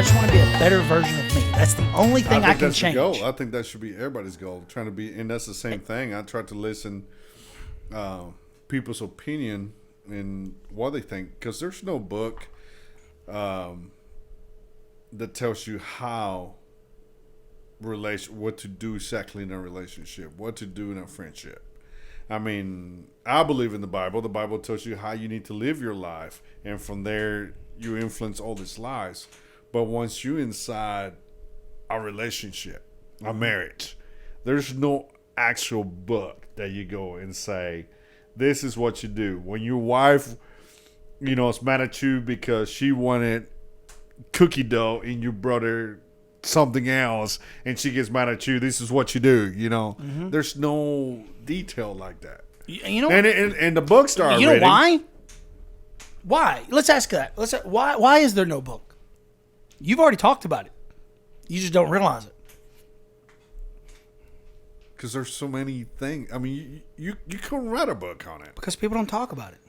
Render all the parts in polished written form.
just want to be a better version of me. That's the only thing I can change. I think that should be everybody's goal. Trying to be, and that's the same thing. I try to listen people's opinion and what they think, because there's no book that tells you what to do exactly in a relationship, what to do in a friendship. I mean, I believe in the Bible. The Bible tells you how you need to live your life, and from there you influence all these lives. But once you're inside a relationship, a marriage, there's no actual book that you go and say, this is what you do. When your wife, is mad at you because she wanted cookie dough and you brought her something else and she gets mad at you, this is what you do, Mm-hmm. There's no detail like that. And the books are You know why? Why? Let's ask that. Why is there no book? You've already talked about it. You just don't realize it. Because there's so many things. I mean, you couldn't write a book on it. Because people don't talk about it.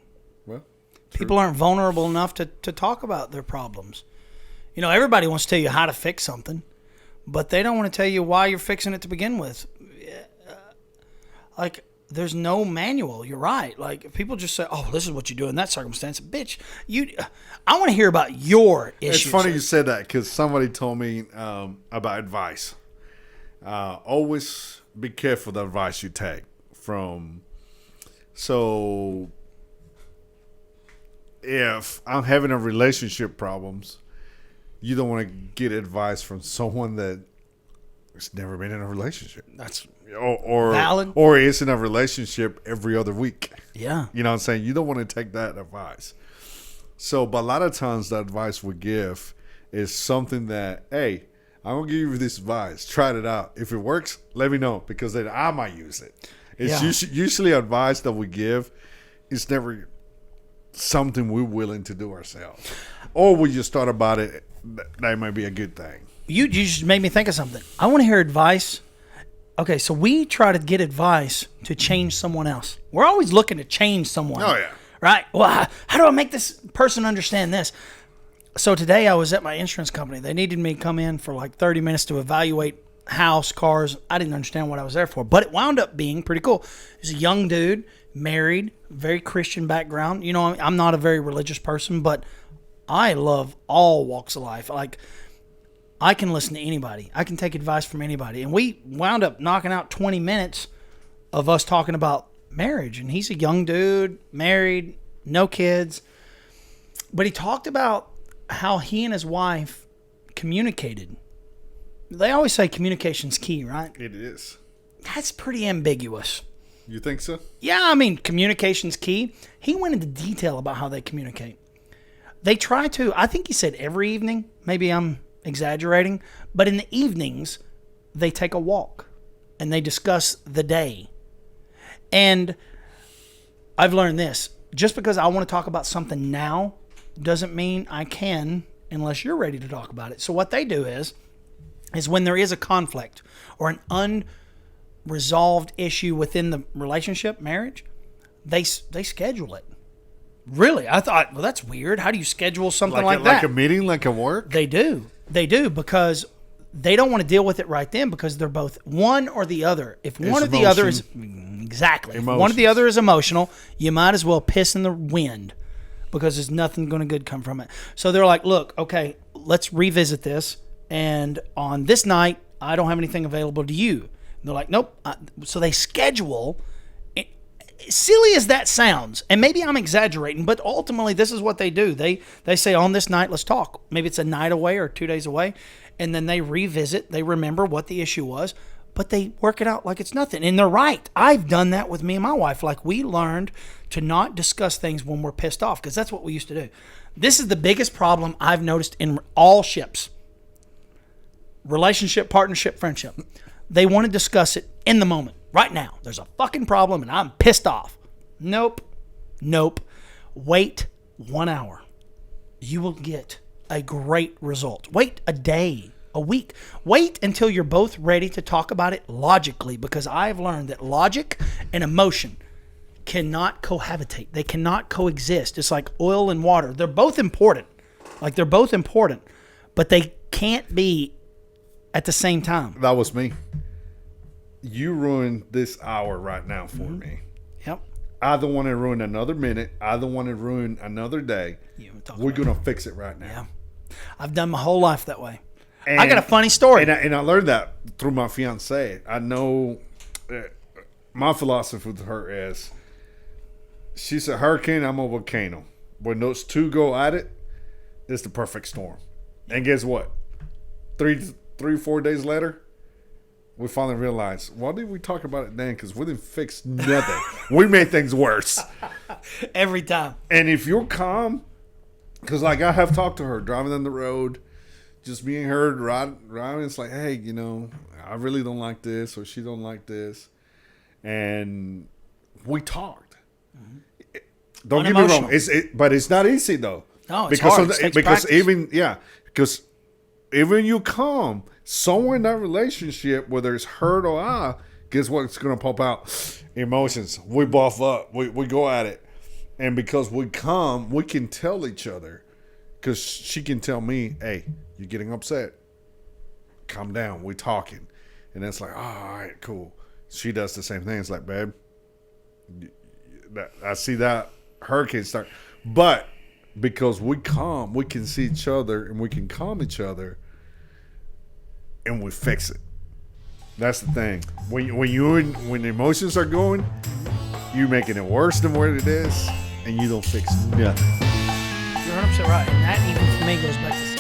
Well, people aren't vulnerable enough to talk about their problems. Everybody wants to tell you how to fix something, but they don't want to tell you why you're fixing it to begin with. There's no manual. You're right. Like, people just say, oh, this is what you do in that circumstance. Bitch, I want to hear about your issues. It's funny you said that, because somebody told me about advice. Always be careful the advice you take from. So if I'm having a relationship problems, you don't want to get advice from someone that has never been in a relationship. That's or valid. Or is in a relationship every other week. Yeah. You know what I'm saying? You don't want to take that advice. So, but a lot of times the advice we give is something that, hey, I'm going to give you this advice. Try it out. If it works, let me know, because then I might use it. It's usually advice that we give is never something we're willing to do ourselves. Or we just thought about it. That might be a good thing. You just made me think of something. I want to hear advice. Okay, so we try to get advice to change someone else. We're always looking to change someone. Oh, yeah. Right? Well, how do I make this person understand this? So today I was at my insurance company. They needed me to come in for like 30 minutes to evaluate house, cars. I didn't understand what I was there for, but it wound up being pretty cool. He's a young dude, married, very Christian background. I'm not a very religious person, but I love all walks of life. Like, I can listen to anybody. I can take advice from anybody. And we wound up knocking out 20 minutes of us talking about marriage. And he's a young dude, married, no kids. But he talked about how he and his wife communicated. They always say communication's key, right? It is. That's pretty ambiguous. You think so? Yeah, I mean, communication's key. He went into detail about how they communicate. They try to, I think he said every evening. Maybe I'm exaggerating. But in the evenings, they take a walk and they discuss the day. And I've learned this. Just because I want to talk about something now doesn't mean I can unless you're ready to talk about it. So what they do is when there is a conflict or an unresolved issue within the relationship, marriage, they schedule it. Really? I thought, well, that's weird. How do you schedule something like that? Like a meeting, like a work? They do, because they don't want to deal with it right then, because they're both one or the other. If one or the other is exactly, if one or the other is emotional, you might as well piss in the wind, because there's nothing going to good come from it. So they're like, look, okay, let's revisit this. And on this night, I don't have anything available to you. And they're like, nope. So they schedule. Silly as that sounds, and maybe I'm exaggerating, but ultimately this is what they do. They say, on this night, let's talk. Maybe it's a night away or 2 days away, and then they revisit. They remember what the issue was, but they work it out like it's nothing. And they're right. I've done that with me and my wife. Like, we learned to not discuss things when we're pissed off, because that's what we used to do. This is the biggest problem I've noticed in all ships. Relationship, partnership, friendship. They want to discuss it in the moment. Right now, there's a fucking problem and I'm pissed off. Nope. Wait 1 hour. You will get a great result. Wait a day, a week. Wait until you're both ready to talk about it logically, because I've learned that logic and emotion cannot cohabitate. They cannot coexist. It's like oil and water. They're both important. but they can't be at the same time. That was me. You ruined this hour right now for me. Yep. I don't want to ruin another minute. I don't want to ruin another day. We're going to fix it right now. Yeah. I've done my whole life that way. And I got a funny story. And I learned that through my fiance. I know my philosophy with her is, she's a hurricane, I'm a volcano. When those two go at it, it's the perfect storm. And guess what? 4 days later, we finally realized, why did we talk about it then? Because we didn't fix nothing. We made things worse. Every time. And if you're calm, because like I have talked to her driving down the road, just me and her driving, it's like, hey, I really don't like this, or she don't like this. And we talked. Mm-hmm. Don't get me wrong. But it's not easy though. No, it's hard. It takes practice. Because even you calm, somewhere in that relationship, whether it's hurt or guess what's going to pop out? Emotions. We buff up. We go at it. And because we calm, we can tell each other. Because she can tell me, hey, you're getting upset. Calm down. We're talking. And it's like, all right, cool. She does the same thing. It's like, babe, I see that hurricane start. But because we calm, we can see each other and we can calm each other, and we fix it. That's the thing. When the emotions are going, you're making it worse than what it is, and you don't fix nothing. You're 100% right, and that even for me goes back to